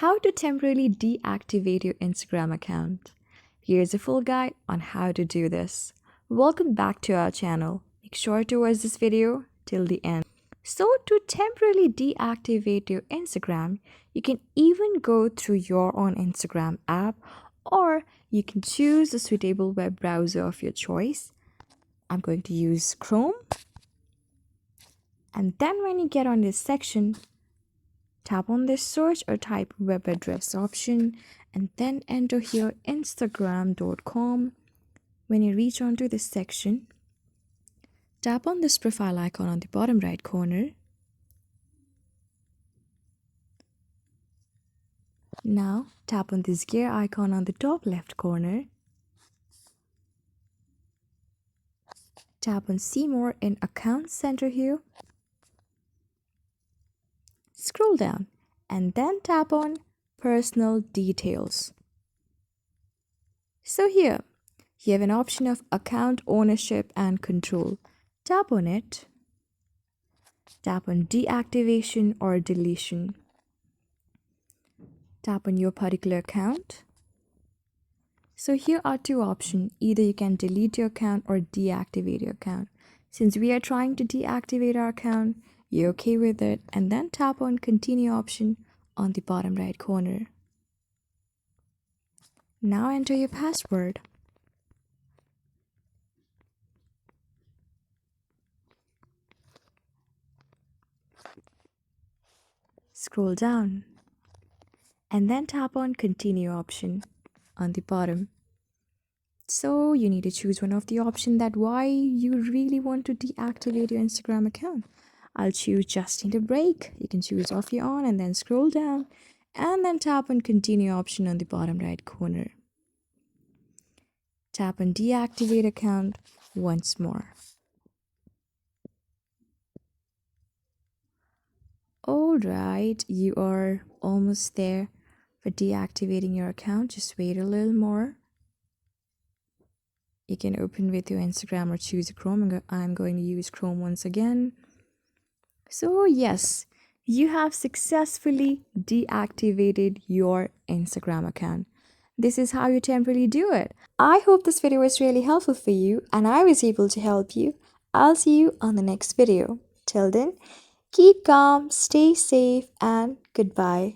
How to temporarily deactivate your Instagram account. Here's a full guide on how to do this. Welcome back to our channel. Make sure to watch this video till the end. So to temporarily deactivate your Instagram, you can even go through your own Instagram app, or you can choose a suitable web browser of your choice. I'm going to use Chrome. And then when you get on this section, tap on this search or type web address option and then enter here instagram.com. When you reach onto this section, tap on this profile icon on the bottom right corner. Now tap on this gear icon on the top left corner. Tap on see more in account center here. Scroll down and then tap on personal details. So here you have an option of account ownership and control. Tap on it. Tap on deactivation or deletion. Tap on your particular account. So here are two options. Either you can delete your account or deactivate your account. Since we are trying to deactivate our account, you're okay with it, and then tap on continue option on the bottom right corner. Now enter your password. Scroll down and then tap on continue option on the bottom. So you need to choose one of the options that why you really want to deactivate your Instagram account. I'll choose just need a break. You can choose off your own and then scroll down and then tap on continue option on the bottom right corner. Tap on deactivate account once more. Alright, you are almost there for deactivating your account. Just wait a little more. You can open with your Instagram or choose Chrome. I'm going to use Chrome once again. So yes, you have successfully deactivated your Instagram account. This is how you temporarily do it. I hope this video was really helpful for you and I was able to help you. I'll see you on the next video. Till then, keep calm, stay safe, and goodbye.